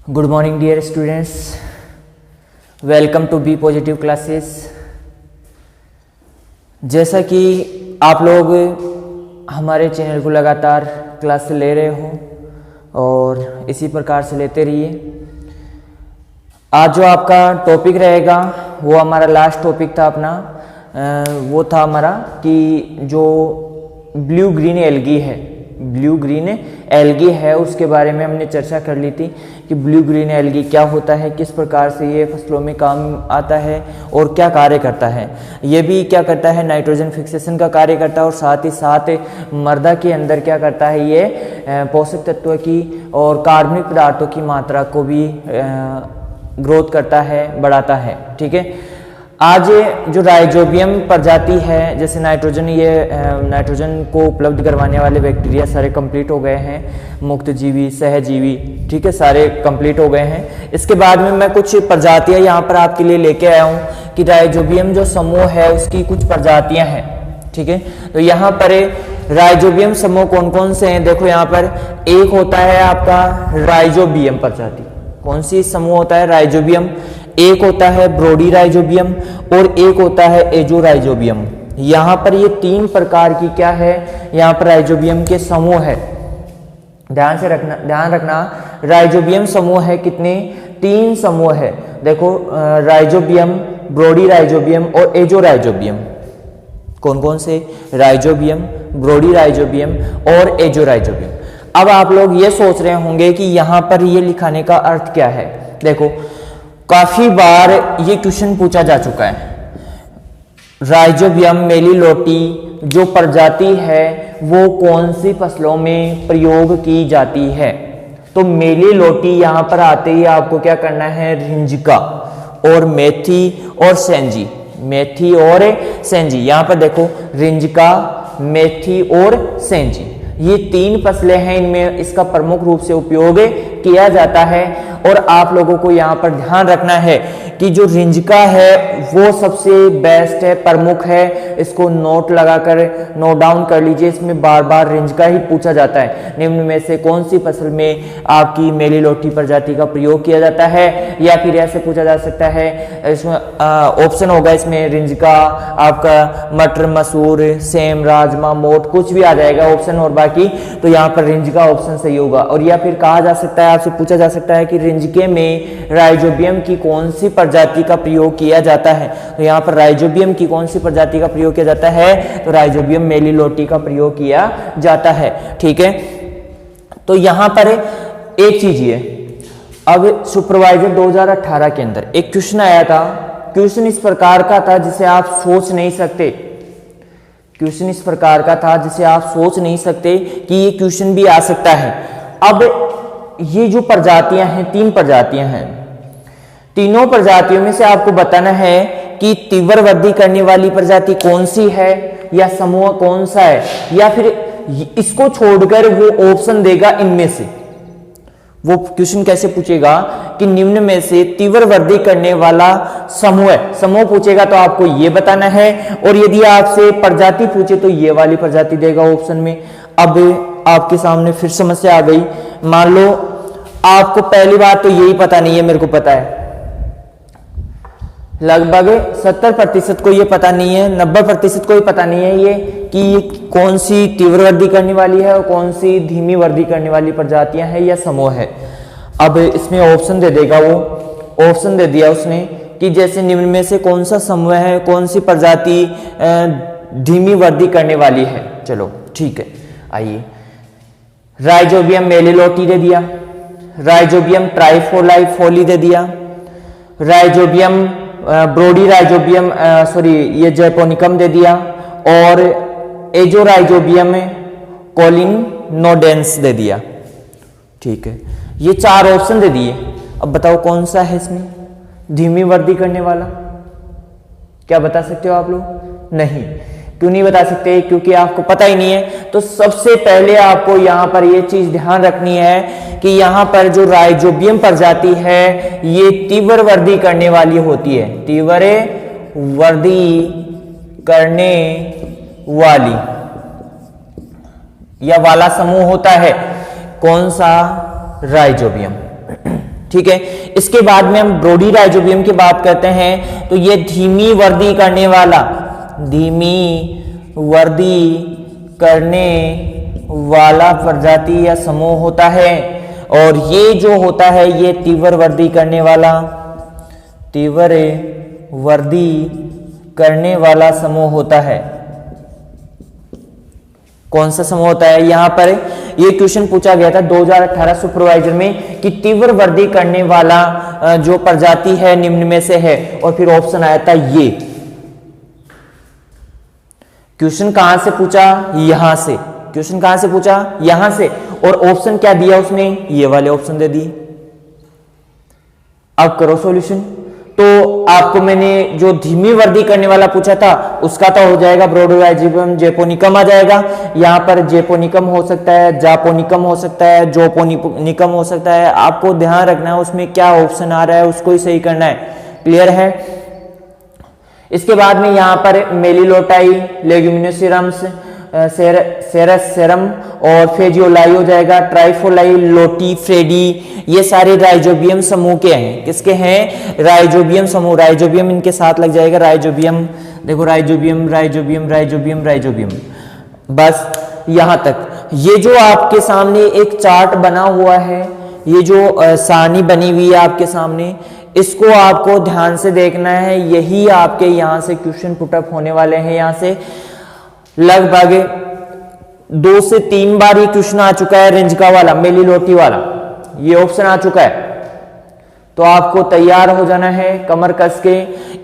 Good morning dear students, welcome to Be Positive Classes. जैसा कि आप लोग हमारे चैनल को लगातार क्लास ले रहे हो और इसी प्रकार से लेते रहिए। आज जो आपका टॉपिक रहेगा वो हमारा लास्ट टॉपिक था अपना, वो था हमारा कि जो ब्लू ग्रीन एल्गी है उसके बारे में हमने चर्चा कर ली थी कि ब्लू ग्रीन एल्गी क्या होता है, किस प्रकार से ये फसलों में काम आता है और क्या कार्य करता है। ये भी क्या करता है, नाइट्रोजन फिक्सेशन का कार्य करता है और साथ ही साथ मृदा के अंदर क्या करता है, ये पोषक तत्वों की और कार्बनिक पदार्थों की मात्रा को भी ग्रोथ करता है, बढ़ाता है। ठीक है, आज जो राइजोबियम प्रजाति है, जैसे नाइट्रोजन को उपलब्ध करवाने वाले बैक्टीरिया सारे कंप्लीट हो गए हैं, मुक्त जीवी, सहजीवी, ठीक है, सारे कंप्लीट हो गए हैं। इसके बाद में मैं कुछ प्रजातियां यहाँ पर आपके लिए लेके आया हूँ कि राइजोबियम जो समूह है उसकी कुछ प्रजातियां हैं। ठीक है, तो यहाँ पर राइजोबियम समूह कौन कौन से हैं, देखो यहाँ पर एक होता है आपका राइजोबियम प्रजाति। कौन सी समूह होता है, राइजोबियम। एक होता है ब्रोडी राइजोबियम और एक होता है एजो राइजोबियम। यहाँ पर ये तीन प्रकार की क्या है, यहाँ पर राइजोबियम के समूह है। ध्यान रखना राइजोबियम समूह है कितने, तीन समूह है। देखो राइजोबियम, ब्रोडी राइजोबियम और एजो राइजोबियम। कौन कौन से, राइजोबियम, ब्रोडी राइजोबियम और एजो राइजोबियम। अब आप लोग ये सोच रहे होंगे कि यहाँ पर ये लिखाने का अर्थ क्या है। देखो काफी बार ये क्वेश्चन पूछा जा चुका है, राइजोबियम मेलिलोटी जो प्रजाति है वो कौन सी फसलों में प्रयोग की जाती है। तो मेलिलोटी यहाँ पर आते ही आपको क्या करना है, रिंजिका और मेथी और सेंजी, मेथी और सेंजी। यहाँ पर देखो रिंजिका, मेथी और सेंजी, ये तीन फसलें हैं, इनमें इसका प्रमुख रूप से उपयोग किया जाता है। और आप लोगों को यहाँ पर ध्यान रखना है कि जो रिंजिका है वो सबसे बेस्ट है, प्रमुख है। इसको नोट लगाकर नोट डाउन कर लीजिए, इसमें बार बार रिंजिका ही पूछा जाता है। निम्न में से कौन सी फसल में आपकी मेलिलोटी प्रजाति का प्रयोग किया जाता है, या फिर ऐसे पूछा जा सकता है, इसमें ऑप्शन होगा, इसमें रिंजिका, आपका मटर, मसूर, सेम, राजमा, मोठ, कुछ भी आ जाएगा ऑप्शन और बाकी। तो यहाँ पर रिंजिका ऑप्शन सही होगा। और या फिर कहा जा सकता है, आपसे पूछा जा सकता है कि रिंजिके में राइजोबियम की कौन सी प्रजाति का प्रयोग किया जाता है। तो यहाँ पर राइजोबियम की कौन सी प्रजाति का प्रयोग किया जाता है, तो राइजोबियम मेलिलोटी का प्रयोग किया जाता है। ठीक है, तो यहाँ पर एक चीज ये, अब सुपरवाइजर 2018 के अंदर एक क्वेश्चन आया था। क्वेश्चन इस प्रकार का था जिसे आप सोच नहीं सकते, क्वेश्चन इस प्रकार का था जिसे आप सोच नहीं सकते कि ये क्वेश्चन भी आ सकता है। अब ये जो प्रजातियां हैं, तीन प्रजातियां हैं, तीनों प्रजातियों में से आपको बताना है कि तीव्र वृद्धि करने वाली प्रजाति कौन सी है या समूह कौन सा है, या फिर इसको छोड़कर वो ऑप्शन देगा इनमें से। वो क्वेश्चन कैसे पूछेगा कि निम्न में से तीव्र वृद्धि करने वाला समूह पूछेगा तो आपको ये बताना है, और यदि आपसे प्रजाति पूछे तो ये वाली प्रजाति देगा ऑप्शन में। अब आपके सामने फिर समस्या आ गई। मान लो आपको पहली बात तो यही पता नहीं है, मेरे को पता है लगभग 70% को ये पता नहीं है, 90% को ही पता नहीं है ये कि ये कौन सी तीव्र वृद्धि करने वाली है और कौन सी धीमी वृद्धि करने वाली प्रजातियां हैं या समूह है। अब इसमें ऑप्शन दे देगा, वो ऑप्शन दे दिया उसने कि जैसे निम्न में से कौन सा समूह है, कौन सी प्रजाति धीमी वृद्धि करने वाली है। चलो ठीक है, आइए, राइजोबियम मेलिलोटी दे दिया, राइजोबियम ट्राइफोली दे दिया, राइजोबियम ब्रोडी राइजोबियम ये जैपोनिकम दे दिया, और एजो राइजोबियम कोलिनोडेंस दे दिया। ठीक है, ये चार ऑप्शन दे दिए। अब बताओ कौन सा है इसमें धीमी वृद्धि करने वाला, क्या बता सकते हो आप लोग? नहीं। क्यों नहीं बता सकते? क्योंकि आपको पता ही नहीं है। तो सबसे पहले आपको यहाँ पर ये चीज ध्यान रखनी है कि यहाँ पर जो राइजोबियम प्रजाति है ये तीव्र वृद्धि करने वाली होती है, तीव्र वृद्धि करने वाली या वाला समूह होता है। कौन सा? राइजोबियम। ठीक है। इसके बाद में हम ब्रोडी राइजोबियम की बात करते हैं, तो ये धीमी वृद्धि करने वाला, धीमी वृद्धि करने वाला प्रजाति या समूह होता है। और ये जो होता है ये तीव्र वृद्धि करने वाला, तीव्र वृद्धि करने वाला समूह होता है। कौन सा समूह होता है? यहां पर ये क्वेश्चन पूछा गया था 2018 सुपरवाइजर में कि तीव्र वृद्धि करने वाला जो प्रजाति है निम्न में से है, और फिर ऑप्शन आया था ये। क्वेश्चन कहां से पूछा? यहां से। क्वेश्चन कहां से पूछा? यहां से। और ऑप्शन क्या दिया उसने? ये वाले ऑप्शन दे दिए। अब करो सॉल्यूशन। तो आपको मैंने जो धीमी वृद्धि करने वाला पूछा था उसका तो हो जाएगा ब्रोडी राइजोबियम जेपोनिकम आ जाएगा। यहां पर जेपोनिकम हो सकता है, जापोनिकम हो सकता है, जोपोनिकम हो सकता है। आपको ध्यान रखना है उसमें क्या ऑप्शन आ रहा है, उसको ही सही करना है। क्लियर है? इसके बाद में यहां पर मेलिलोटाई, लेग्यूमिनोसेरम्स, सेरम और फेजियोलाई हो जाएगा। ट्राइफोलाई, लोटी, फ्रेडी, ये सारे राइजोबियम समूह के हैं। किसके हैं? राइजोबियम समूह। राइजोबियम इनके साथ लग जाएगा। राइजोबियम, देखो राइजोबियम, राइजोबियम, राइजोबियम, राइजोबियम, बस यहां तक। ये जो आपके सामने एक चार्ट बना हुआ है, ये जो सारणी बनी हुई है आपके सामने, इसको आपको ध्यान से देखना है। यही आपके यहां से क्वेश्चन पुटअप होने वाले हैं। यहां से लगभग 2 से 3 बार ये क्वेश्चन आ चुका है। रिंजका वाला, मेलिलोटी वाला, ये ऑप्शन आ चुका है। तो आपको तैयार हो जाना है, कमर कस के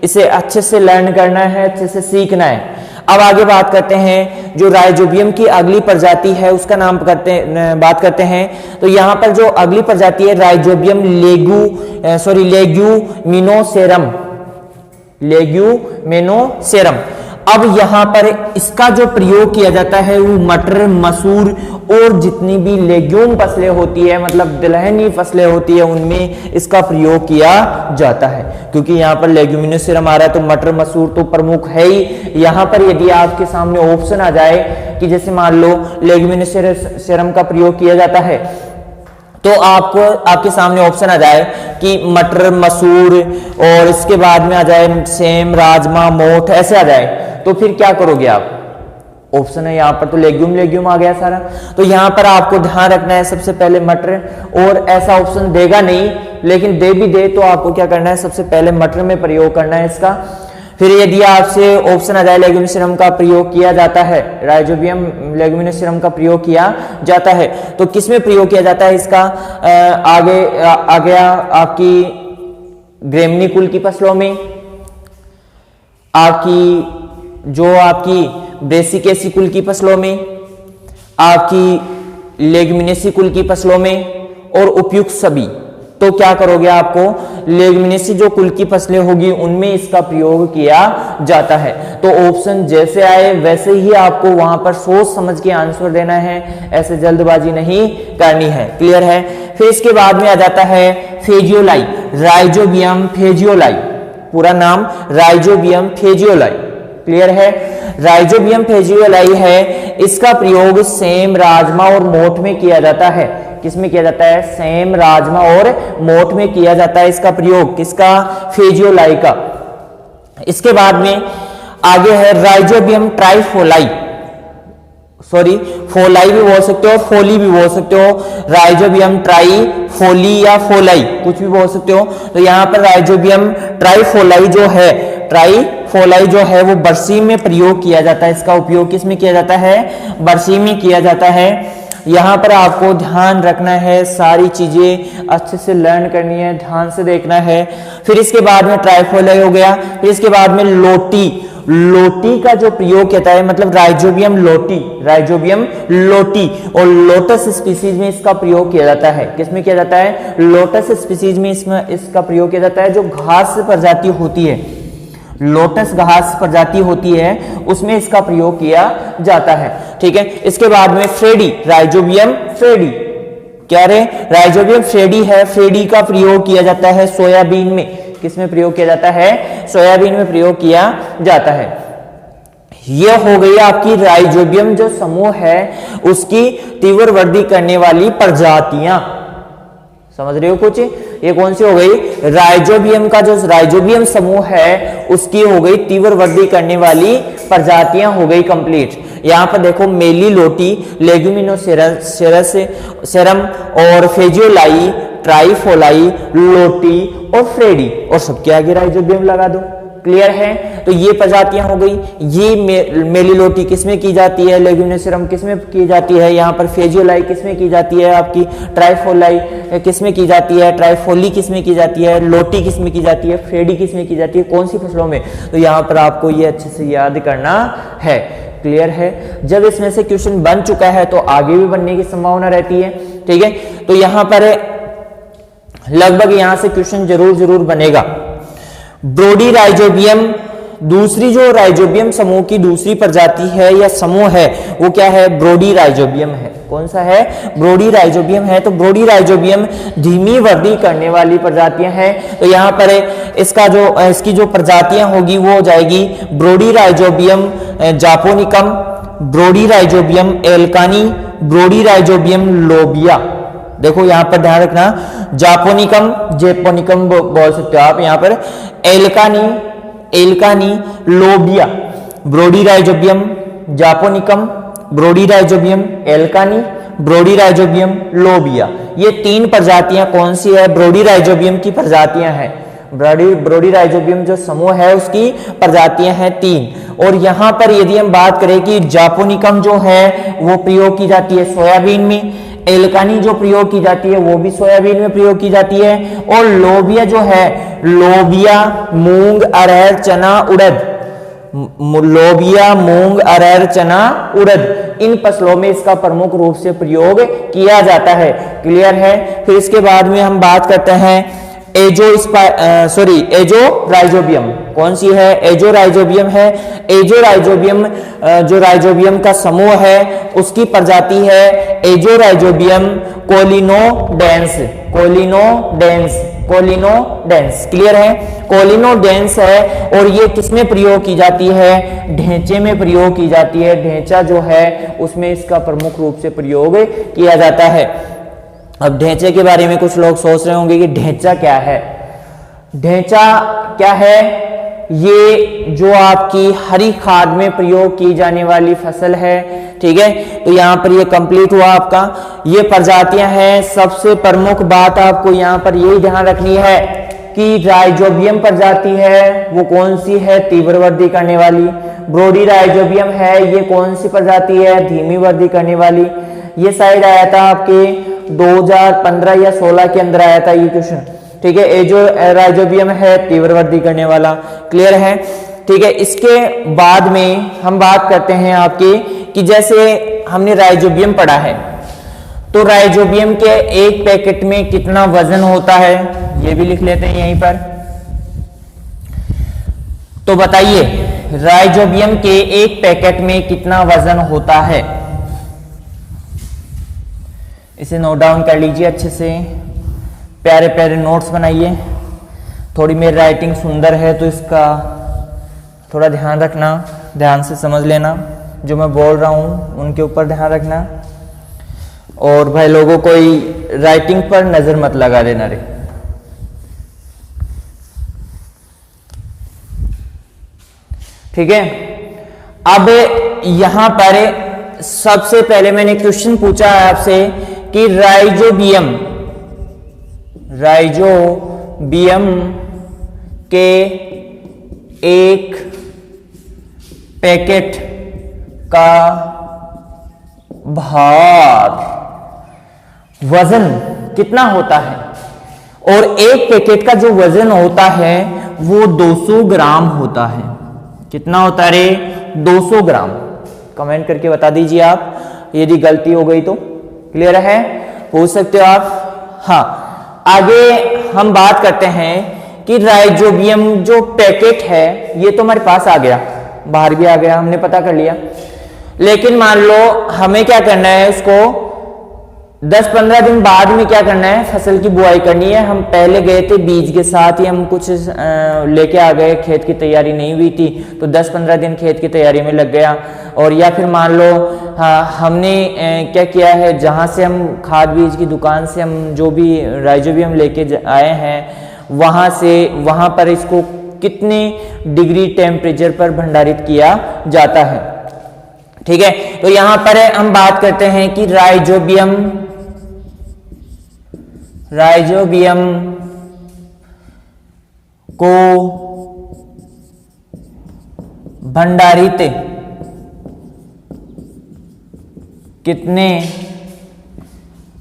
इसे अच्छे से लर्न करना है, अच्छे से सीखना है। अब आगे बात करते हैं जो राइजोबियम की अगली प्रजाति है उसका नाम बात करते हैं। तो यहां पर जो अगली प्रजाति है राइजोबियम लेग्यूमिनोसेरम, लेग्यूमिनोसेरम। अब यहां पर इसका जो प्रयोग किया जाता है वो मटर, मसूर और जितनी भी लेग्यूम फसलें होती है, मतलब दलहनी फसलें होती है, उनमें इसका प्रयोग किया जाता है। क्योंकि यहां पर लेग्यूमिनोसेरम आ रहा है तो मटर, मसूर तो प्रमुख है ही। यहां पर यदि आपके सामने ऑप्शन आ जाए कि जैसे मान लो लेग्यूमिनोसेरम का प्रयोग किया जाता है, तो आपको आपके सामने ऑप्शन आ जाए कि मटर, मसूर और इसके बाद में आ जाए सेम, राजमा, मोठ, ऐसे आ जाए, तो फिर क्या करोगे आप? ऑप्शन है यहां पर तो लेग्यूम आ गया सारा। तो यहां पर आपको ध्यान रखना है सबसे पहले मटर, और ऐसा ऑप्शन देगा नहीं, लेकिन दे भी दे तो आपको क्या करना है? सबसे पहले मटर में प्रयोग करना है इसका। फिर यदि आपसे ऑप्शन आ जाए लेग्यूमिनोसेरम का प्रयोग किया जाता है, राइजोबियम लेग्यूमिनोसेरम का प्रयोग किया जाता है, तो किस में प्रयोग किया जाता है इसका? आगे आ गया आपकी ग्रेमनी कुल की फसलों में, आपकी ब्रेसिकेसी कुल की फसलों में, आपकी लेग्यूमिनेसी कुल की फसलों में, और उपयुक्त सभी। तो क्या करोगे? आपको लेग्यूमिनेसी जो कुल की फसलें होगी उनमें इसका प्रयोग किया जाता है। तो ऑप्शन जैसे आए वैसे ही आपको वहां पर सोच समझ के आंसर देना है, ऐसे जल्दबाजी नहीं करनी है। क्लियर है? फिर इसके बाद में आ जाता है फेजियोलाई, राइजोबियम फेजियोलाई, पूरा नाम राइजोबियम फेजियोलाई। क्लियर है? राइजोबियम फेजियोलाई है, इसका प्रयोग सेम, राजमा और मोठ में किया जाता है। किसमें किया जाता है? सेम, राजमा और मोठ में किया जाता है इसका प्रयोग। किसका? फेजियोलाई का। इसके बाद में आगे है राइजोबियम ट्राइफोलाई, सॉरी फोलाई भी बोल सकते हो, फोली भी बोल सकते हो, राइजोबियम ट्राई फोली या फोलाई कुछ भी बोल सकते हो। तो यहां पर राइजोबियम ट्राइफोलाई जो है, ट्राइफोलाई जो है वो बरसीम में प्रयोग किया जाता है। इसका उपयोग किस में किया जाता है? बरसीम में किया जाता है। यहां पर आपको ध्यान रखना है, सारी चीजें अच्छे से लर्न करनी है, ध्यान से देखना है। फिर इसके बाद में ट्राइफोलाई हो गया। फिर इसके बाद में लोटी, लोटी का जो प्रयोग किया है, मतलब राइजोबियम लोटी, राइजोबियम लोटी, और लोटस स्पीसीज में इसका प्रयोग किया जाता है। किसमें किया जाता है? लोटस स्पीसीज में इसका प्रयोग किया जाता है। जो घास प्रजाति होती है, लोटस घास प्रजाति होती है, उसमें इसका प्रयोग किया जाता है। ठीक है? इसके बाद में फ्रेडी, राइजोबियम फ्रेडी, क्या रे? राइजोबियम फ्रेडी है, फ्रेडी का प्रयोग किया जाता है सोयाबीन में। किसमें प्रयोग किया जाता है? सोयाबीन में प्रयोग किया जाता है। यह हो गई आपकी राइजोबियम जो समूह है उसकी तीव्र वृद्धि करने वाली प्रजातियां। समझ रहे हो कुछ? ये कौन सी हो गई, राइजोबियम का जो राइजोबियम समूह है उसकी हो गई तीव्र वृद्धि करने वाली प्रजातियां हो गई कंप्लीट। यहाँ पर देखो मेलिलोटी, लेग्यूमिनोसेरम और फेजियोलाई, ट्राइफोलाई, लोटी और फ्रेडी, और सबके आगे राइजोबियम लगा दो। क्लियर है? तो ये प्रजातियां हो गई। ये मेलिलोटी किसमें की जाती है, लेग्यूमिनोसेरम किसमें की जाती है, यहाँ पर फेजियोलाई किसमें की जाती है, आपकी ट्राइफोलाई किसमें की जाती है, ट्राइफोली किसमें की जाती है, लोटी किसमें की जाती है, फ्रेडी किसमें की जाती है, कौन सी फसलों में। तो यहाँ पर आपको ये अच्छे से याद करना है। क्लियर है? जब इसमें से क्वेश्चन बन चुका है तो आगे भी बनने की संभावना रहती है। ठीक है, तो यहाँ पर लगभग यहाँ से क्वेश्चन जरूर बनेगा। ब्रोडी राइजोबियम, दूसरी जो राइजोबियम समूह की दूसरी प्रजाति है या समूह है वो क्या है, ब्रोडी राइजोबियम है। कौन सा है, ब्रोडी राइजोबियम है। तो ब्रोडी राइजोबियम धीमी वृद्धि करने वाली प्रजातियां हैं। तो यहाँ पर इसकी जो प्रजातियां होगी वो हो जाएगी Bradyrhizobium japonicum, Bradyrhizobium elkanii, Bradyrhizobium लोबिया। देखो यहाँ पर ध्यान रखना, जेपोनिकम बोल सकते हो आप, यहाँ पर एल्कानी, लोबिया, Bradyrhizobium japonicum, Bradyrhizobium elkanii, Bradyrhizobium लोबिया। ये तीन प्रजातियां कौन सी है, ब्रोडी राइजोबियम की प्रजातियां हैं। ब्रोडी राइजोबियम जो समूह है उसकी प्रजातियां हैं 3। और यहाँ पर यदि हम बात करें कि जापोनिकम जो है वो प्रयोग की जाती है सोयाबीन में, एल्कानी जो प्रयोग की जाती है वो भी सोयाबीन में प्रयोग की जाती है, और लोबिया जो है, लोबिया मूंग अरहर चना उड़द, लोबिया मूंग अरहर चना उड़द, इन फसलों में इसका प्रमुख रूप से प्रयोग किया जाता है। क्लियर है? फिर इसके बाद में हम बात करते हैं एजो राइजोबियम। कौन सी है, एजो राइजोबियम है। एजो राइजोबियम जो राइजोबियम का समूह है उसकी प्रजाति है एजो राइजोबियम कोलिनोडेंस। क्लियर है? कोलिनोडेंस है। और ये किसमें प्रयोग की जाती है, ढेंचे में प्रयोग की जाती है। ढेंचा जो है उसमें इसका प्रमुख रूप से प्रयोग किया जाता है। अब ढेंचे के बारे में कुछ लोग सोच रहे होंगे कि ढेंचा क्या है। ढेंचा क्या है, ये जो आपकी हरी खाद में प्रयोग की जाने वाली फसल है। ठीक है, तो यहाँ पर ये कंप्लीट हुआ आपका। ये प्रजातियां हैं। सबसे प्रमुख बात आपको यहाँ पर यही ध्यान रखनी है कि राइजोबियम प्रजाति है वो कौन सी है, तीव्र वृद्धि करने वाली। ब्रोडी राइजोबियम है, ये कौन सी प्रजाति है, धीमी वृद्धि करने वाली। ये शायद आया था आपके 2015 या 16 के अंदर आया था ये क्वेश्चन। ठीक है, एजो राइजोबियम है, तीव्र वृद्धि करने वाला। क्लियर है? ठीक है, इसके बाद में हम बात करते हैं आपके कि जैसे हमने राइजोबियम पढ़ा है तो राइजोबियम के एक पैकेट में कितना वजन होता है, ये भी लिख लेते हैं यहीं पर। तो बताइए राइजोबियम के एक पैकेट में कितना वजन होता है, इसे नोट डाउन कर लीजिए अच्छे से, प्यारे प्यारे नोट्स बनाइए। थोड़ी मेरी राइटिंग सुंदर है तो इसका थोड़ा ध्यान रखना, ध्यान से समझ लेना, जो मैं बोल रहा हूँ उनके ऊपर ध्यान रखना। और भाई लोगों कोई राइटिंग पर नजर मत लगा देना रे। ठीक है, अब यहां पर सबसे पहले मैंने क्वेश्चन पूछा है आपसे कि राइजोबियम के एक पैकेट का भार वजन कितना होता है, और एक पैकेट का जो वजन होता है वो 200 ग्राम होता है। कितना होता है रे, 200 ग्राम। कमेंट करके बता दीजिए आप यदि गलती हो गई तो। क्लियर है, पूछ सकते हो आप। हाँ, आगे हम बात करते हैं कि राइजोबियम जो पैकेट है ये तो हमारे पास आ गया, बाहर भी आ गया, हमने पता कर लिया। लेकिन मान लो हमें क्या करना है, उसको 10-15 दिन बाद में क्या करना है, फसल की बुआई करनी है। हम पहले गए थे बीज के साथ ही, हम कुछ लेके आ गए, खेत की तैयारी नहीं हुई थी तो 10-15 दिन खेत की तैयारी में लग गया। और या फिर मान लो हमने क्या किया है, जहाँ से हम खाद बीज की दुकान से हम जो भी राइजोबियम लेके आए हैं वहाँ पर इसको कितने डिग्री टेम्परेचर पर भंडारित किया जाता है। ठीक है, तो यहां पर हम बात करते हैं कि राइजोबियम को भंडारित कितने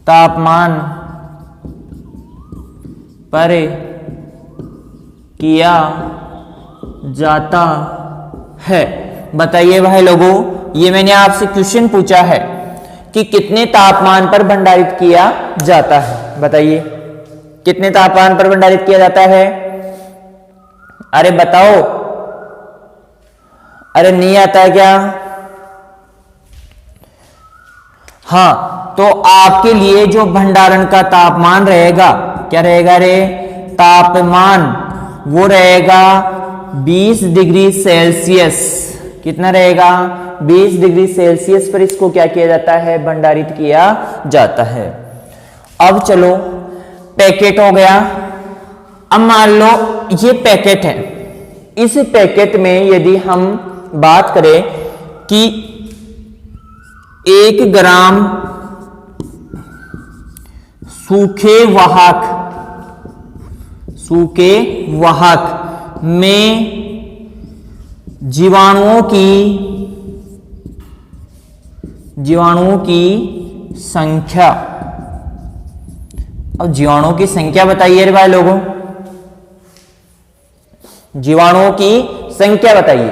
तापमान पर किया जाता है। बताइए भाई लोगों, ये मैंने आपसे क्वेश्चन पूछा है कि कितने तापमान पर भंडारित किया जाता है। बताइए कितने तापमान पर भंडारित किया जाता है? अरे बताओ, अरे नहीं आता है क्या? हाँ, तो आपके लिए जो भंडारण का तापमान रहेगा, क्या रहेगा रे? तापमान वो रहेगा 20 डिग्री सेल्सियस। कितना रहेगा? 20 डिग्री सेल्सियस पर इसको क्या किया जाता है? भंडारित किया जाता है। अब चलो, पैकेट हो गया। अब मान लो ये पैकेट है, इस पैकेट में यदि हम बात करें कि 1 ग्राम सूखे वाहक में जीवाणुओं की संख्या। अब जीवाणुओं की संख्या बताइए रे भाई लोगों, जीवाणुओं की संख्या बताइए।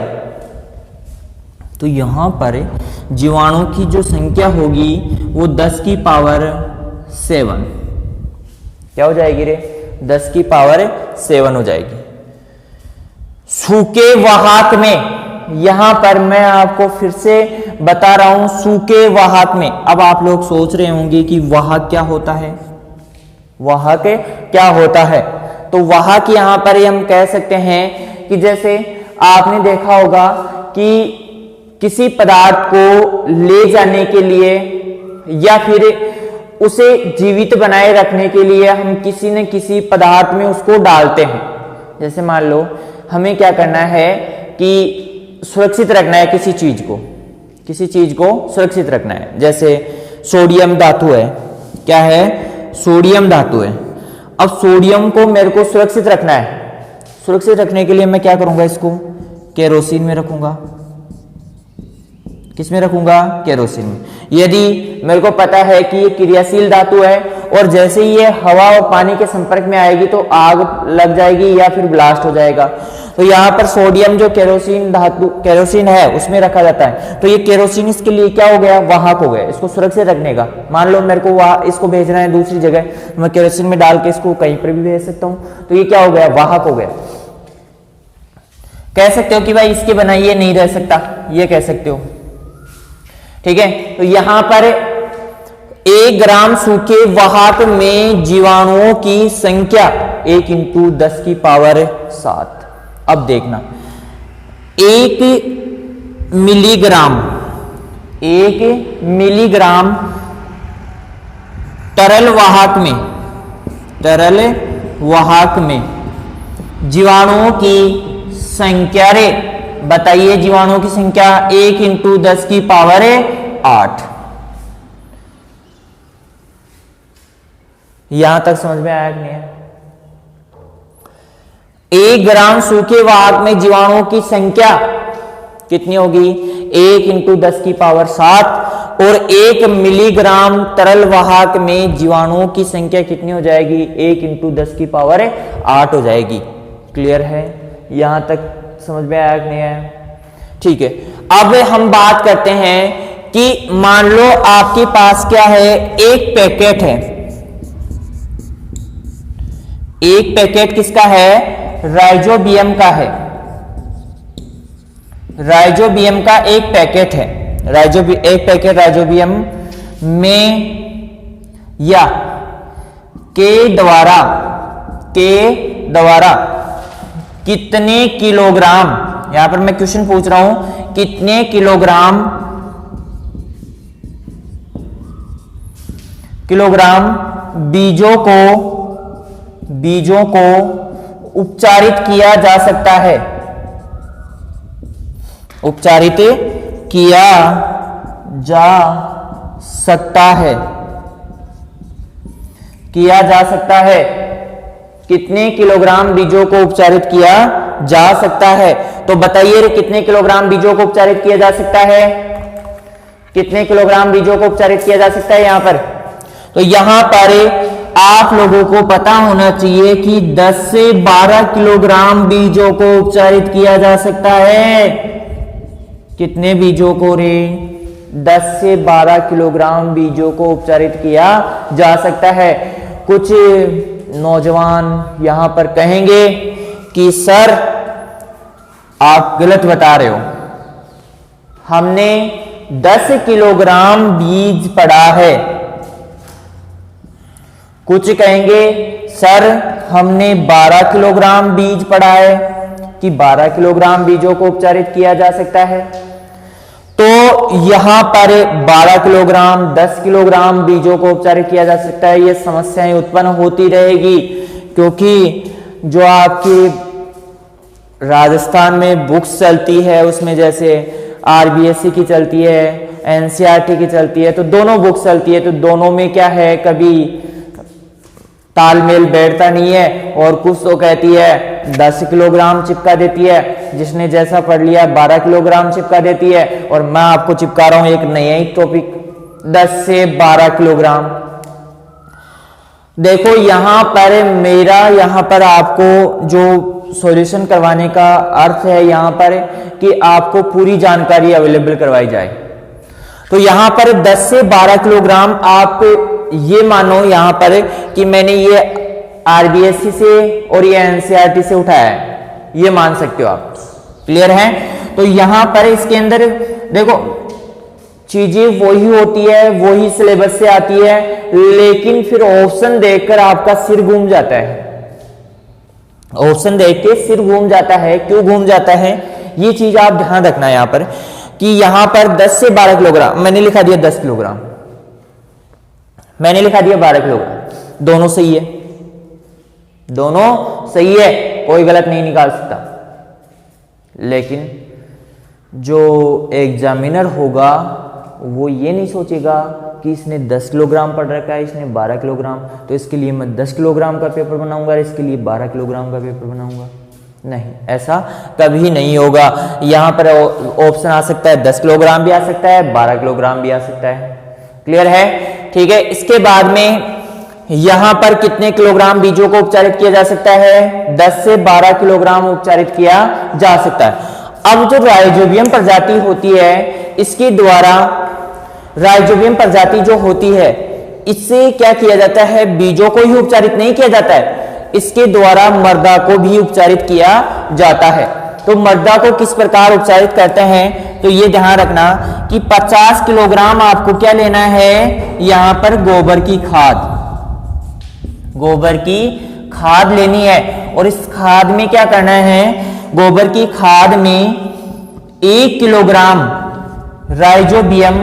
तो यहां पर जीवाणुओं की जो संख्या होगी वो 10 की पावर 7। क्या हो जाएगी रे? 10 की पावर 7 हो जाएगी। सूखे वाहक में, यहां पर मैं आपको फिर से बता रहा हूं, सूखे वाहक में। अब आप लोग सोच रहे होंगे कि वाहक क्या होता है, वाहक क्या होता है? तो वाहक यहां पर हम कह सकते हैं कि जैसे आपने देखा होगा कि किसी पदार्थ को ले जाने के लिए या फिर उसे जीवित बनाए रखने के लिए हम किसी न किसी पदार्थ में उसको डालते हैं। जैसे मान लो हमें क्या करना है कि सुरक्षित रखना है किसी चीज को सुरक्षित रखना है। जैसे सोडियम धातु है, क्या है? सोडियम धातु है। अब सोडियम को मेरे को सुरक्षित रखना है। सुरक्षित रखने के लिए मैं क्या करूंगा? इसको केरोसिन में रखूंगा। किस में रखूंगा? केरोसिन में। यदि मेरे को पता है कि ये क्रियाशील धातु है और जैसे ही ये हवा और पानी के संपर्क में आएगी तो आग लग जाएगी या फिर ब्लास्ट हो जाएगा। तो यहाँ पर सोडियम जो केरोसिन है उसमें रखा जाता है। तो ये केरोसिन इसके लिए क्या हो गया? वाहक हो गया, इसको सुरक्षित रखने का। मान लो मेरे को इसको भेजना है दूसरी जगह, मैं केरोसिन में डाल के इसको कहीं पर भी भेज सकता हूं। तो ये क्या हो गया? वाहक हो गया। कह सकते हो कि भाई इसके बिना ये नहीं रह सकता, ये कह सकते हो। ठीक है, तो यहां पर 1 ग्राम सूखे वाहक में जीवाणुओं की संख्या 1 × 10 की पावर 7। अब देखना, 1 मिलीग्राम तरल वाहक में जीवाणुओं की संख्या रे, बताइए जीवाणुओं की संख्या 1 × 10 की पावर 8। यहां तक समझ में आया कि नहीं है? 1 ग्राम सूखे वाहक में जीवाणुओं की संख्या कितनी होगी? 1 × 10 की पावर 7। और 1 मिलीग्राम तरल वाहक में जीवाणुओं की संख्या कितनी हो जाएगी? 1 × 10 की पावर 8 हो जाएगी। क्लियर है? यहां तक समझ में आया कि नहीं है? ठीक है, अब हम बात करते हैं कि मान लो आपके पास क्या है? एक पैकेट है। एक पैकेट किसका है? राइजोबियम का है। राइजोबियम का एक पैकेट है। एक पैकेट राइजोबियम में या के द्वारा कितने किलोग्राम, यहां पर मैं क्वेश्चन पूछ रहा हूं, कितने किलोग्राम किलोग्राम बीजों को उपचारित किया जा सकता है, उपचारित किया जा सकता है, किया जा सकता है। कितने किलोग्राम बीजों को उपचारित किया जा सकता है? तो बताइए कितने किलोग्राम बीजों को उपचारित किया जा सकता है? कितने किलोग्राम बीजों को उपचारित किया जा सकता है यहां पर? तो यहां पर आप लोगों को पता होना चाहिए कि 10 से 12 किलोग्राम बीजों को उपचारित किया जा सकता है। कितने बीजों को रे? 10 से 12 किलोग्राम बीजों को उपचारित किया जा सकता है। कुछ नौजवान यहां पर कहेंगे कि सर आप गलत बता रहे हो, हमने 10 किलोग्राम बीज पढ़ा है। कुछ कहेंगे सर हमने 12 किलोग्राम बीज पढ़ा है कि 12 किलोग्राम बीजों को उपचारित किया जा सकता है। तो यहां पर 12 किलोग्राम 10 किलोग्राम बीजों को उपचारित किया जा सकता है। ये समस्याएं उत्पन्न होती रहेगी, क्योंकि जो आपकी राजस्थान में बुक्स चलती है उसमें जैसे आरबीएससी की चलती है, एनसीईआरटी की चलती है, तो दोनों बुक्स चलती है, तो दोनों में क्या है, कभी तालमेल बैठता नहीं है। और कुछ तो कहती है 10 किलोग्राम चिपका देती है, जिसने जैसा पढ़ लिया 12 किलोग्राम चिपका देती है। और मैं आपको चिपका रहा हूं एक नया ही टॉपिक, 10 से 12 किलोग्राम। देखो यहां पर आपको जो सॉल्यूशन करवाने का अर्थ है यहां पर कि आपको पूरी जानकारी अवेलेबल करवाई जाए। तो यहां पर 10 से 12 किलोग्राम आप ये मानो यहां पर कि मैंने ये आरबीएससी से और ये एनसीईआरटी से उठाया है, ये मान सकते हो आप। क्लियर है? तो यहां पर इसके अंदर देखो चीजें वही होती है, वही सिलेबस से आती है, लेकिन फिर ऑप्शन देखकर आपका सिर घूम जाता है। ऑप्शन देख के सिर घूम जाता है। क्यों घूम जाता है? ये चीज आप ध्यान रखना यहां पर कि यहां पर 10 से 12 किलोग्राम मैंने लिखा दिया, 10 किलोग्राम मैंने लिखा दिया, 12 किलोग्राम, दोनों सही है, दोनों सही है, कोई गलत नहीं निकाल सकता। लेकिन जो एग्जामिनर होगा वो ये नहीं सोचेगा कि इसने 10 किलोग्राम पढ़ रखा है, इसने 12 किलोग्राम, तो इसके लिए मैं 10 किलोग्राम का पेपर बनाऊंगा, इसके लिए 12 किलोग्राम का पेपर बनाऊंगा। नहीं, ऐसा कभी नहीं होगा। यहां पर ऑप्शन आ सकता है 10 किलोग्राम भी आ सकता है, 12 किलोग्राम भी आ सकता है। क्लियर है? ठीक है। इसके बाद में यहां पर कितने किलोग्राम बीजों को उपचारित किया जा सकता है? 10 से 12 किलोग्राम उपचारित किया जा सकता है। अब जो राइजोबियम प्रजाति होती है, इसके द्वारा राइजोबियम प्रजाति जो होती है, इससे क्या किया जाता है? बीजों को ही उपचारित नहीं किया जाता है, इसके द्वारा मर्दा को भी उपचारित किया जाता है। तो मर्दा को किस प्रकार उपचारित करते हैं? तो ये ध्यान रखना कि 50 किलोग्राम आपको क्या लेना है? यहां पर गोबर की खाद लेनी है। और इस खाद में क्या करना है? गोबर की खाद में 1 किलोग्राम राइजोबियम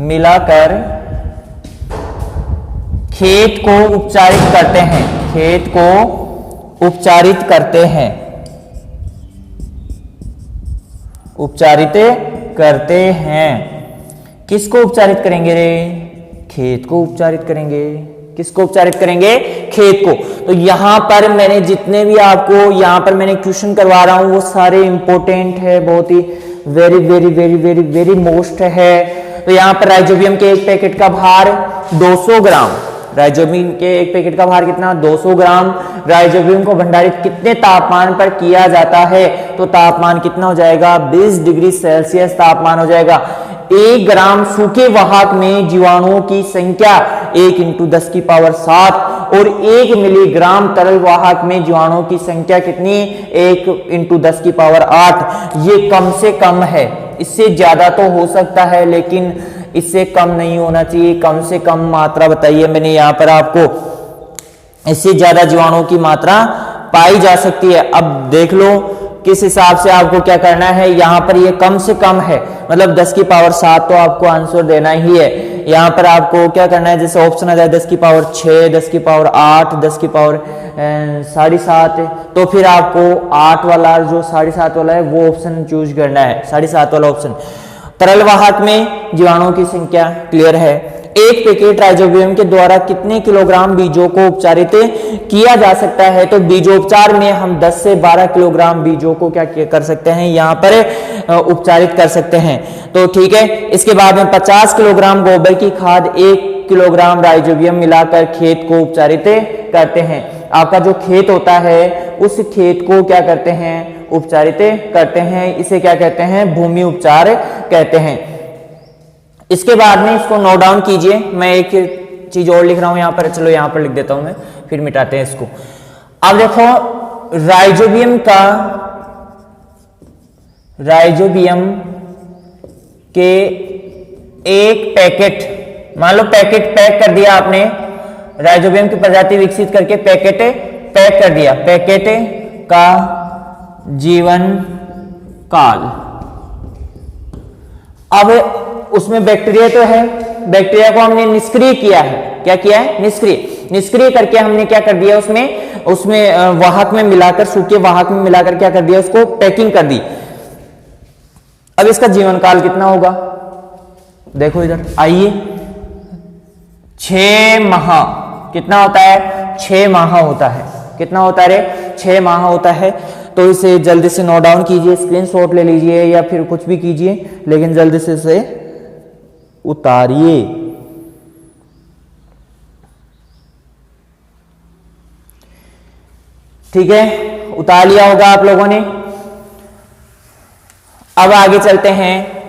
मिलाकर खेत को उपचारित करते हैं, खेत को उपचारित करते हैं, उपचारित करते हैं। किसको उपचारित करेंगे रे? खेत को उपचारित करेंगे। किसको उपचारित करेंगे? खेत को। तो यहां पर मैंने जितने भी आपको यहां पर मैंने क्वेश्चन करवा रहा हूं वो सारे इंपॉर्टेंट है, बहुत ही very very very very very most है। तो यहां पर राइजोबियम के एक पैकेट का भार 200 ग्राम, राइजोबियम के एक पैकेट का भार कितना? 200 ग्राम। राइजोबियम को भंडारित कितने तापमान पर किया जाता है? तो तापमान कितना हो जाएगा? 20 डिग्री सेल्सियस तापमान हो जाएगा। 1 ग्राम सूखे वाहक में जीवाणुओं की संख्या 1 × 10 की पावर 7 और 1 मिलीग्राम तरल वाहक में जीवाणुओं की संख्या कितनी? 1 × 10 की पावर 8। ये कम से कम है, इससे ज्यादा तो हो सकता है लेकिन इससे कम नहीं होना चाहिए। कम से कम मात्रा बताइए मैंने यहां पर आपको, इससे ज्यादा जीवाणुओं की मात्रा पाई जा सकती है। अब देख लो किस हिसाब से आपको क्या करना है, यहाँ पर ये कम से कम है, मतलब 10 की पावर 7 तो आपको आंसर देना ही है। यहाँ पर आपको क्या करना है, जैसे ऑप्शन आ जाए 10 की पावर 6, 10 की पावर 8, 10 की पावर 7.5, तो फिर आपको 8 वाला जो 7.5 वाला है वो ऑप्शन चूज करना है, 7.5 वाला ऑप्शन। तरल वाहक में जीवाणुओं की संख्या क्लियर है। एक पैकेट राइजोबियम के द्वारा कितने किलोग्राम बीजों को उपचारित किया जा सकता है, तो बीजोपचार में हम 10 से 12 किलोग्राम बीजों को क्या कर सकते हैं, यहाँ पर उपचारित कर सकते हैं। तो ठीक है, इसके बाद में 50 किलोग्राम गोबर की खाद 1 किलोग्राम राइजोबियम मिलाकर खेत को उपचारित करते हैं। आपका जो खेत होता है उस खेत को क्या करते हैं, उपचारित करते हैं, इसे क्या कहते हैं, भूमि उपचार कहते हैं। इसके बाद में इसको नोट डाउन कीजिए, मैं एक चीज और लिख रहा हूं यहाँ पर, चलो यहाँ पर लिख देता हूं मैं, फिर मिटाते हैं इसको। अब देखो राइजोबियम के एक पैकेट, मान लो पैकेट पैक कर दिया आपने, राइजोबियम की प्रजाति विकसित करके पैकेट पैक कर दिया, पैकेट का जीवन काल। अब उसमें बैक्टीरिया तो है, बैक्टीरिया को हमने निष्क्रिय किया है, क्या किया है, निष्क्रिय करके हमने क्या कर दिया, उसमें वाहक में मिलाकर, सूखे वाहक में मिलाकर क्या कर दिया, उसको पैकिंग कर दी। अब इसका जीवन काल कितना होगा, देखो इधर आइए, 6 माह, कितना होता है, 6 माह होता है, कितना होता है रे, 6 माह होता है। तो इसे जल्दी से नोट डाउन कीजिए, स्क्रीनशॉट ले लीजिए या फिर कुछ भी कीजिए, लेकिन जल्दी से इसे उतारिए। ठीक है, उतार लिया होगा आप लोगों ने। अब आगे चलते हैं,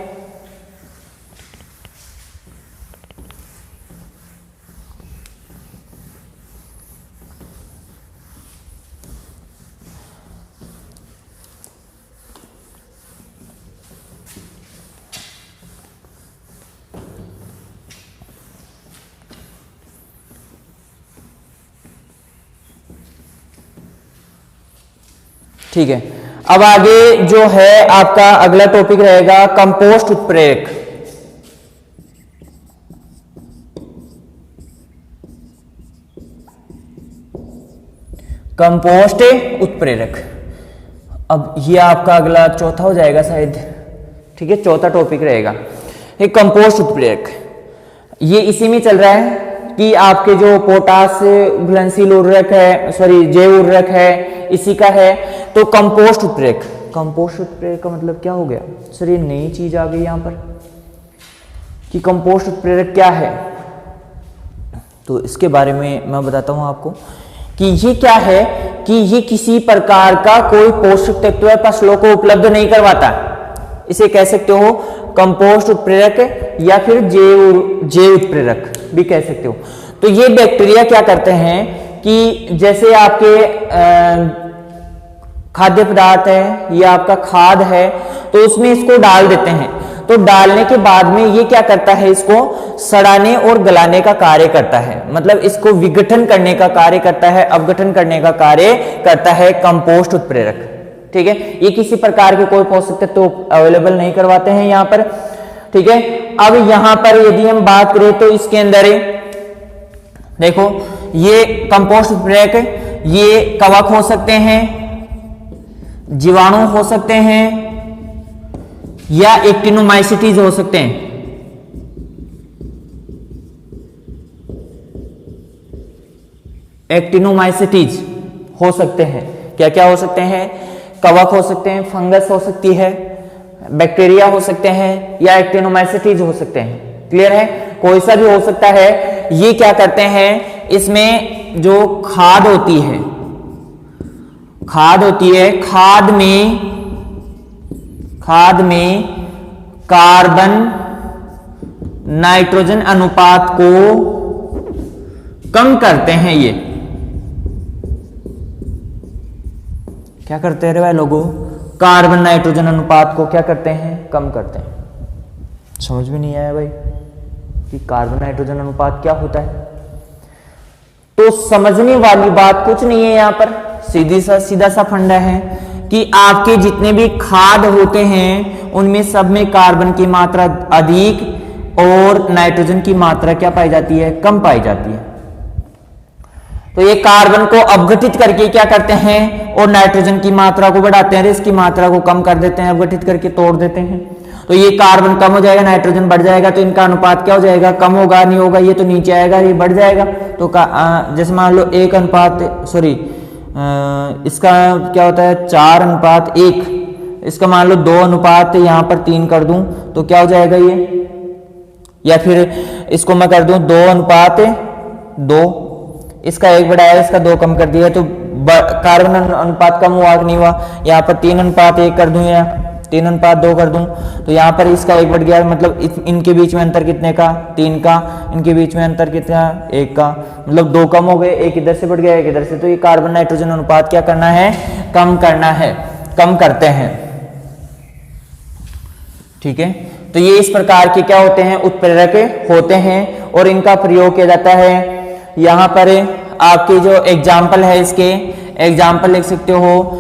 ठीक है। अब आगे जो है आपका अगला टॉपिक रहेगा कंपोस्ट उत्प्रेरक। कंपोस्ट उत्प्रेरक, अब ये आपका अगला चौथा हो जाएगा शायद, ठीक है, चौथा टॉपिक रहेगा ये कंपोस्ट उत्प्रेरक। ये इसी में चल रहा है कि आपके जो पोटास घुलनशील उर्वरक है, सॉरी जैव उर्वरक है, इसी का है। तो कंपोस्ट उत्प्रेरक, कंपोस्ट उत्प्रेरक का मतलब क्या हो गया सर, ये नई चीज आ गई यहाँ पर कि कंपोस्ट उत्प्रेरक क्या है। तो इसके बारे में मैं बताता हूँ आपको कि ये क्या है, कि ये किसी प्रकार का कोई पोषक तत्व फसलों को उपलब्ध नहीं करवाता। इसे कह सकते हो कंपोस्ट उत्प्रेरक या फिर जैव उत्प्रेरक भी कह सकते हो। तो ये बैक्टीरिया क्या करते हैं कि जैसे आपके खाद्य पदार्थ है या आपका खाद है, तो उसमें इसको डाल देते हैं। तो डालने के बाद में ये क्या करता है, इसको सड़ाने और गलाने का कार्य करता है, मतलब इसको विघटन करने का कार्य करता है, अपघटन करने का कार्य करता है कंपोस्ट उत्प्रेरक। ठीक है, ये किसी प्रकार के कोई पोषक तत्व तो अवेलेबल नहीं करवाते हैं यहाँ पर। ठीक है, अब यहाँ पर यदि हम बात करें तो इसके अंदर देखो ये कंपोस्ट उत्प्रेरक, ये कवक हो सकते हैं, जीवाणु हो सकते हैं या एक्टिनोमाइसीटीज हो सकते हैं। एक्टिनोमाइसीटीज हो सकते हैं, क्या क्या हो सकते हैं, कवक हो सकते हैं, फंगस हो सकती है, बैक्टीरिया हो सकते हैं या एक्टिनोमाइसीटीज हो सकते हैं। क्लियर है, कोई सा भी हो सकता है। ये क्या करते हैं, इसमें जो खाद होती है, खाद में कार्बन नाइट्रोजन अनुपात को कम करते हैं। ये क्या करते हैं रे भाई लोगों, कार्बन नाइट्रोजन अनुपात को क्या करते हैं, कम करते हैं। समझ में नहीं आया भाई कि कार्बन नाइट्रोजन अनुपात क्या होता है। तो समझने वाली बात कुछ नहीं है यहाँ पर, सीधा सा फंडा है कि आपके जितने भी खाद होते हैं उनमें सब में कार्बन की मात्रा अधिक और नाइट्रोजन की मात्रा क्या पाई जाती है, कम पाई जाती है। तो ये कार्बन को अपघटित करके क्या करते हैं और नाइट्रोजन की मात्रा को बढ़ाते हैं, इसकी मात्रा को कम कर देते हैं, अपघटित करके तोड़ देते हैं। तो ये कार्बन कम हो जाएगा, नाइट्रोजन बढ़ जाएगा, तो इनका अनुपात क्या हो जाएगा, कम होगा, नहीं होगा, ये तो नीचे आएगा, ये बढ़ जाएगा। तो जैसे मान लो इसका क्या होता है 4:1, इसका मान लो 2:, यहाँ पर 3 कर दूं तो क्या हो जाएगा ये, या फिर इसको मैं कर दूं 2:2, इसका 1 बढ़ाया, इसका 2 कम कर दिया, तो कार्बन अनुपात कम हुआ कि नहीं हुआ। यहाँ पर 3:1 कर दूं या 3:2 कर दूं तो यहाँ पर इसका 1 बढ़ गया, मतलब इनके बीच में अंतर कितने का, 3 का, इनके बीच में अंतर कितना, 1 का, मतलब 2 कम हो गए, 1 इधर से बढ़ गया, 1 इधर से। तो ये कार्बन नाइट्रोजन अनुपात क्या करना है, कम करना है, कम करते हैं। ठीक है, तो ये इस प्रकार के क्या होते हैं, उत्प्रेरक होते हैं और इनका प्रयोग किया जाता है। यहाँ पर आपके जो एग्जाम्पल है, इसके एग्जाम्पल लिख सकते हो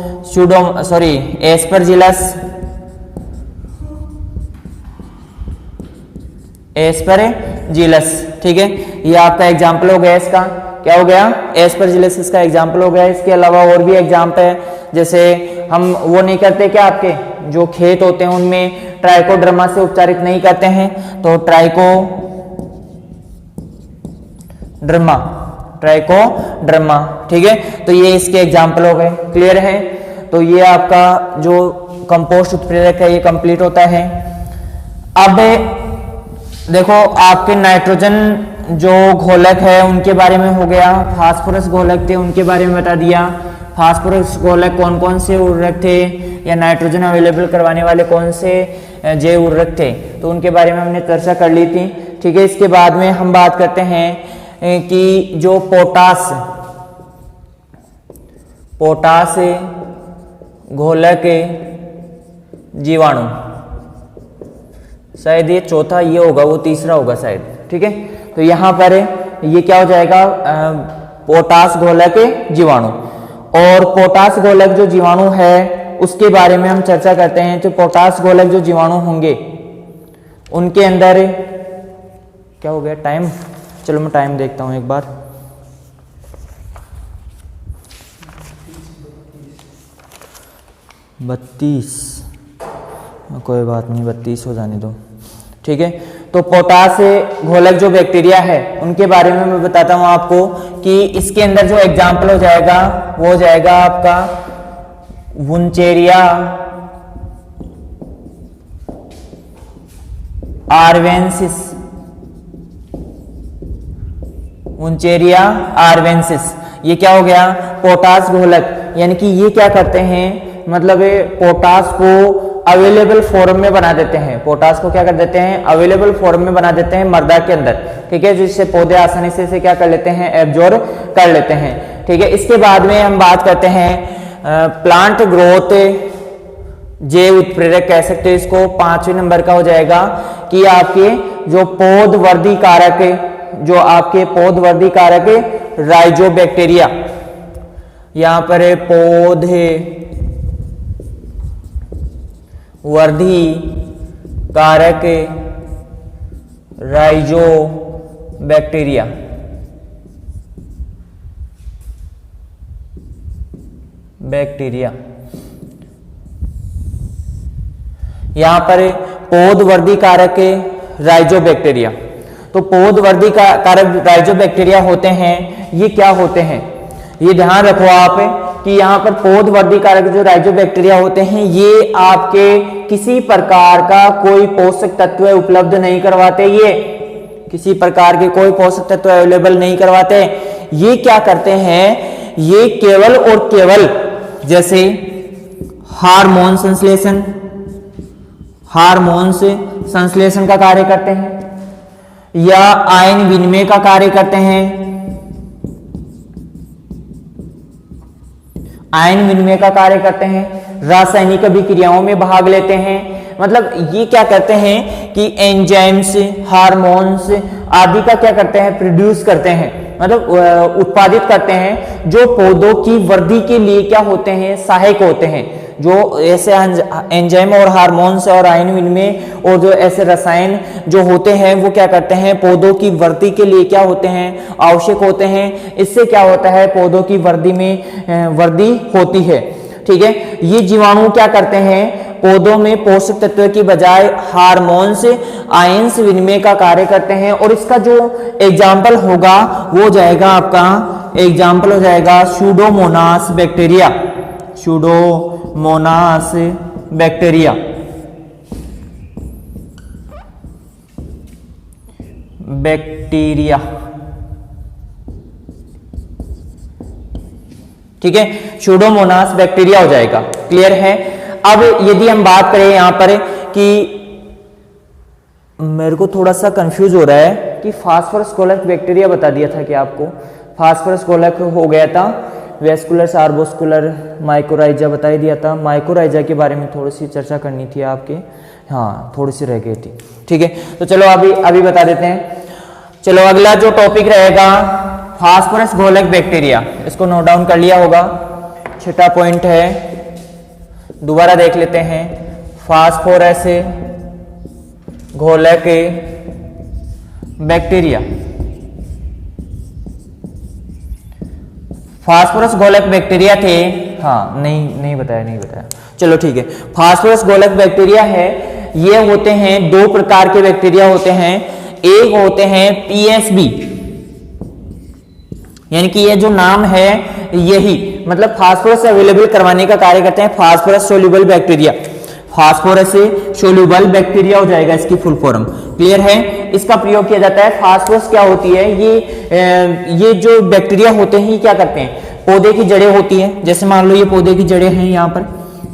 एस्परजिलस। ठीक है, ये आपका एग्जाम्पल हो गया, इसका क्या हो गया, एस्परजिलस इसका एग्जाम्पल हो गया। इसके अलावा और भी एग्जाम्पल है, जैसे हम वो नहीं करते क्या, आपके जो खेत होते हैं उनमें ट्राइकोडर्मा से उपचारित नहीं करते हैं, तो ट्राइकोडर्मा। ठीक है, तो ये इसके एग्जाम्पल हो गए, क्लियर है। तो ये आपका जो कंपोस्ट उत्प्रेरक है ये कंप्लीट होता है। अब देखो आपके नाइट्रोजन जो घोलक है उनके बारे में हो गया, फास्फोरस घोलक थे उनके बारे में बता दिया। फास्फोरस घोलक कौन कौन से उर्वरक थे या नाइट्रोजन अवेलेबल करवाने वाले कौन से जैव उर्वरक थे, तो उनके बारे में हमने चर्चा कर ली थी। ठीक है, इसके बाद में हम बात करते हैं कि जो पोटास घोलक जीवाणु, शायद ये चौथा ये होगा, वो तीसरा होगा शायद। ठीक है, तो यहां पर ये क्या हो जाएगा, पोटास घोलक जीवाणु। और पोटास घोलक जो जीवाणु है उसके बारे में हम चर्चा करते हैं। तो पोटास घोलक जो जीवाणु होंगे उनके अंदर क्या हो गया टाइम, चलो मैं टाइम देखता हूं एक बार। कोई बात नहीं, 32 हो जाने दो। ठीक है, तो पोटास घोलक जो बैक्टीरिया है उनके बारे में मैं बताता हूं आपको कि इसके अंदर जो एग्जाम्पल हो जाएगा वो हो जाएगा आपका वुंचेरिया आर्वेंसिस। ये क्या हो गया, पोटास घोलक, यानी कि ये क्या करते हैं, मतलब पोटास को अवेलेबल फॉर्म में बना देते हैं। पोटास को क्या कर देते हैं, अवेलेबल फॉर्म में बना देते हैं मृदा के अंदर। ठीक है, जिससे पौधे आसानी से इसे क्या कर लेते हैं, एब्जॉर्ब कर लेते हैं। ठीक है, इसके बाद में हम बात करते हैं प्लांट ग्रोथ जैव उत्प्रेरक कह सकते हैं इसको। 5वें नंबर का हो जाएगा कि आपके जो पौधवर्धी कारक राइजोबैक्टीरिया, यहां पर है पौधे वर्धी कारक राइजोबैक्टीरिया। यहां पर पौधवर्धी कारक राइजोबैक्टीरिया। तो पौधवर्धी कारक राइजोबैक्टीरिया होते हैं, ये क्या होते हैं, ये ध्यान रखो आप कि यहाँ पर पौधवर्धी कारक जो राइजोबैक्टीरिया होते हैं ये आपके किसी प्रकार का कोई पोषक तत्व उपलब्ध नहीं करवाते, ये किसी प्रकार के कोई पोषक तत्व अवेलेबल नहीं करवाते। ये क्या करते हैं, ये केवल और केवल जैसे हार्मोन संश्लेषण का कार्य करते हैं या आयन विनिमय का कार्य करते हैं, रासायनिक अभिक्रियाओं में भाग लेते हैं। मतलब ये क्या करते हैं कि एंजाइम्स, हार्मोन्स आदि का क्या करते हैं, प्रोड्यूस करते हैं, मतलब उत्पादित करते हैं जो पौधों की वृद्धि के लिए क्या होते हैं, सहायक होते हैं। जो ऐसे एंजाइम और हार्मोन्स और आयन विनिमय और जो ऐसे रसायन जो होते हैं वो क्या करते हैं, पौधों की वृद्धि के लिए क्या होते हैं, आवश्यक होते हैं। इससे क्या होता है, पौधों की वृद्धि में वृद्धि होती है। ठीक है, ये जीवाणु क्या करते हैं, पौधों में पोषक तत्व की बजाय हार्मोन्स आयंस विनिमय का कार्य करते हैं। और इसका जो एग्जाम्पल होगा वो जाएगा आपका, एग्जाम्पल हो जाएगा Pseudomonas bacteria, Pseudomonas bacteria. Bacteria, ठीक है, सूडोमोनास बैक्टीरिया हो जाएगा। क्लियर है। अब यदि हम बात करें यहां पर कि मेरे को थोड़ा सा कंफ्यूज हो रहा है कि फास्फोरस कोलक बैक्टीरिया बता दिया था कि आपको फास्फोरस कोलक हो गया था, वेस्कुलर आर्बोस्कुलर माइकोराइजा बता ही दिया था। माइकोराइजा के बारे में थोड़ी सी चर्चा करनी थी आपके, हाँ थोड़ी सी रह गई थी। ठीक है, तो चलो अभी बता देते हैं। चलो अगला जो टॉपिक रहेगा फास्फोरस घोलक बैक्टीरिया, इसको नोट डाउन कर लिया होगा। छठा पॉइंट है, दोबारा देख लेते हैं। फास्फोरस घोलक बैक्टीरिया, फास्फोरस घोलक बैक्टीरिया थे, हाँ नहीं बताया। चलो ठीक है, फास्फोरस घोलक बैक्टीरिया है। ये होते हैं दो प्रकार के बैक्टीरिया होते हैं। एक होते हैं पीएसबी, यानी कि ये जो नाम है यही मतलब फास्फोरस अवेलेबल करवाने का कार्य करते हैं। Phosphorus soluble bacteria, phosphorus soluble bacteria हो जाएगा इसकी फुल फॉर्म। क्लियर है। इसका प्रयोग किया जाता है। फास्फोरस क्या होती है, ये जो बैक्टीरिया होते हैं ये क्या करते हैं, पौधे की जड़ें होती है। जैसे मान लो ये पौधे की जड़ें हैं, यहाँ पर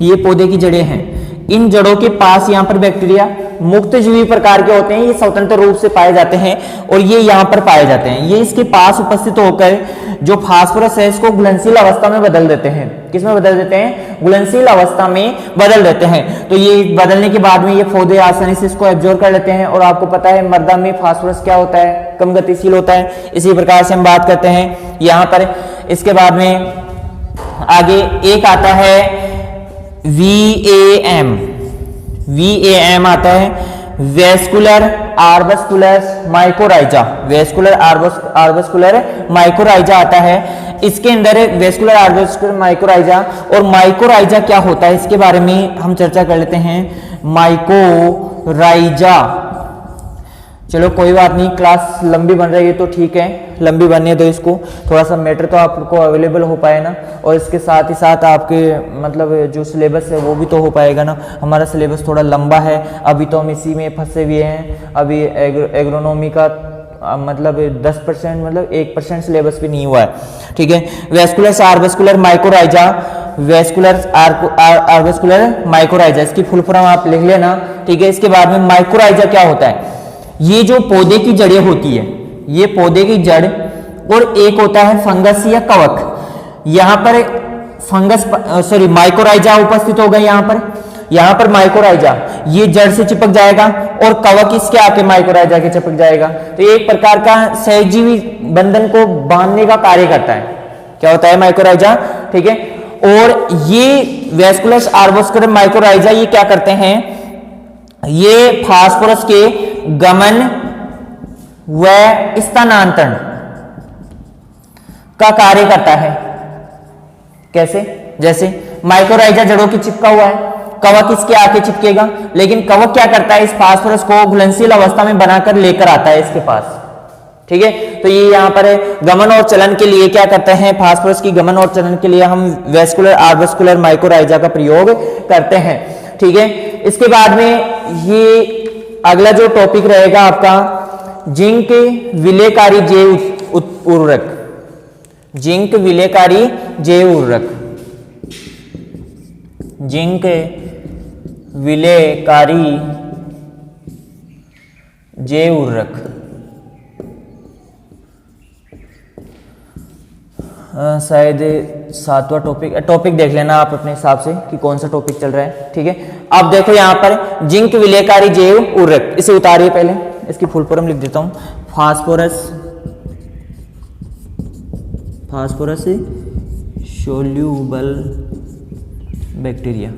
ये पौधे की जड़ें हैं। इन जड़ों के पास यहाँ पर बैक्टीरिया मुक्तजीवी प्रकार के होते हैं, ये स्वतंत्र रूप से पाए जाते हैं और ये यहाँ पर पाए जाते हैं। ये इसके पास उपस्थित होकर जो फास्फोरस है इसको घुलनशील अवस्था में बदल देते हैं। किसमें बदल देते हैं, घुलनशील अवस्था में बदल देते हैं। तो ये बदलने के बाद में ये पौधे आसानी से इसको एब्जॉर्ब कर लेते हैं। और आपको पता है मृदा में फास्फोरस क्या होता है, कम गतिशील होता है। इसी प्रकार से हम बात करते हैं यहाँ पर। इसके बाद में आगे एक आता है VAM आता है, वेस्कुलर आर्बस्कुलर माइकोराइजा, वेस्कुलर आर्बस्कुलर माइकोराइजा आता है। इसके अंदर वेस्कुलर आर्बस्कुलर माइकोराइजा, और माइकोराइजा क्या होता है इसके बारे में हम चर्चा कर लेते हैं। माइकोराइजा, चलो कोई बात नहीं, क्लास लंबी बन रही है तो ठीक है, लंबी बनने दो इसको, थोड़ा सा मैटर तो आपको अवेलेबल हो पाए ना, और इसके साथ ही साथ आपके मतलब जो सिलेबस है वो भी तो हो पाएगा ना। हमारा सिलेबस थोड़ा लंबा है, अभी तो हम इसी में फंसे हुए हैं। अभी एग्रोनॉमी का मतलब 10% मतलब 1% सिलेबस भी नहीं हुआ है। ठीक है, वेस्कुलर आर्बस्कुलर माइकोराइजा, वेस्कुलर आर्बस्कुलर माइकोराइजा, इसकी फुल फॉर्म आप लिख लेना। ठीक है, इसके बाद में माइकोराइजा क्या होता है, ये जो पौधे की जड़ें होती है, ये पौधे की जड़, और एक होता है फंगस या कवक। यहाँ पर फंगस माइकोराइजा उपस्थित होगा। यहाँ पर माइकोराइजा ये जड़ से चिपक जाएगा और कवक इसके आके माइकोराइजा के चिपक जाएगा। तो ये एक प्रकार का सहजीवी बंधन को बांधने का कार्य करता है। क्या होता है माइकोराइजा, ठीक है। और ये वेस्कुलर आर्बस्कुलर माइकोराइजा ये क्या करते हैं, ये फास्फोरस के गमन व स्थानांतरण का कार्य करता है। कैसे, जैसे माइकोराइजा जड़ों की चिपका हुआ है, कवक इसके आके चिपकेगा, लेकिन कवक क्या करता है, इस फास्फोरस को घुलनशील अवस्था में बनाकर लेकर आता है इसके पास। ठीक है, तो ये यहाँ पर गमन और चलन के लिए क्या करते हैं, फास्फोरस की गमन और चलन के लिए हम वेस्कुलर आर्बस्कुलर माइकोराइजा का प्रयोग करते हैं। ठीक है, इसके बाद में ये अगला जो टॉपिक रहेगा आपका जिंक विलेयकारी जैव उर्वरक, जिंक विलेयकारी जैव उर्वरक, जिंक विलेयकारी जैव उर्वरक। शायद 7वां टॉपिक देख लेना आप अपने हिसाब से कि कौन सा टॉपिक चल रहा है। ठीक है, अब देखो यहाँ पर जिंक विलेयकारी जैव उर्वरक, इसे उतारिए, पहले इसकी फुल फॉर्म लिख देता हूं। Phosphorus phosphorus soluble bacteria,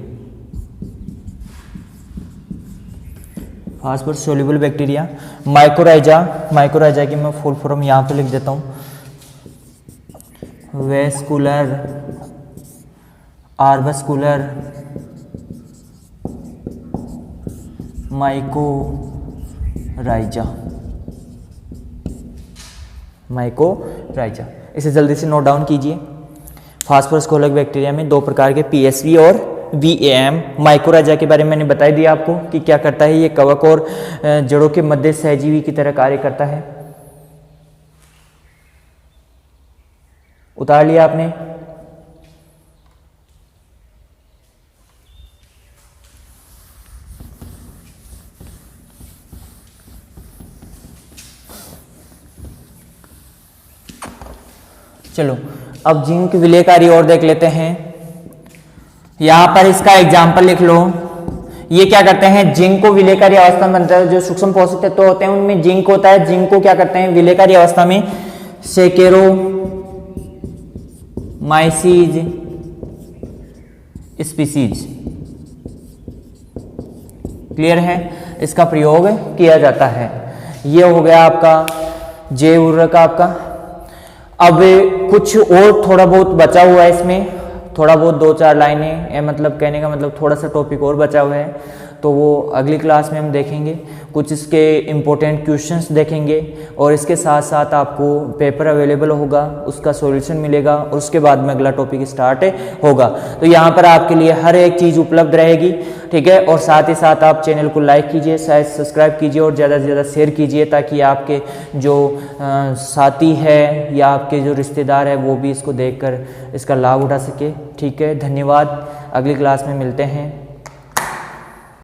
phosphorus soluble bacteria. Mycorrhiza, mycorrhiza की मैं फुल फॉर्म यहाँ पे लिख देता हूँ, वेस्कुलर आर्बस्कुलर माइकोराइजा, माइकोराइजा। इसे जल्दी से नोट डाउन कीजिए। फास्फोरस कोलक बैक्टीरिया में दो प्रकार के पीएसवी और वीएएम। माइकोराइजा के बारे में मैंने बता दिया आपको कि क्या करता है, ये कवक और जड़ों के मध्य सहजीवी की तरह कार्य करता है। उतार लिया आपने। चलो अब जिंक विलय कार्य और देख लेते हैं। यहां पर इसका एग्जाम्पल लिख लो। ये क्या करते हैं, जिंक को विलेयकारी अवस्था में बनता है। जो सूक्ष्म पोषक तत्व होते हैं उनमें जिंक होता है। जिंक को क्या करते हैं, विलेयकारी अवस्था में सैकेरोमाइसीज स्पीसीज, क्लियर है, इसका प्रयोग किया जाता है। ये हो गया आपका जैव उर्वरक आपका। अब कुछ और थोड़ा बहुत बचा हुआ है इसमें, थोड़ा बहुत 2-4 लाइनें, मतलब कहने का मतलब थोड़ा सा टॉपिक और बचा हुआ है, तो वो अगली क्लास में हम देखेंगे। कुछ इसके इम्पोर्टेंट क्वेश्चंस देखेंगे और इसके साथ साथ आपको पेपर अवेलेबल होगा, उसका सॉल्यूशन मिलेगा और उसके बाद में अगला टॉपिक स्टार्ट होगा। तो यहाँ पर आपके लिए हर एक चीज़ उपलब्ध रहेगी, ठीक है। और साथ ही साथ आप चैनल को लाइक कीजिए, शायद सब्सक्राइब कीजिए और ज़्यादा से ज़्यादा शेयर कीजिए, ताकि आपके जो साथी है या आपके जो रिश्तेदार है वो भी इसको देखकर इसका लाभ उठा सके, ठीक है। धन्यवाद, अगली क्लास में मिलते हैं।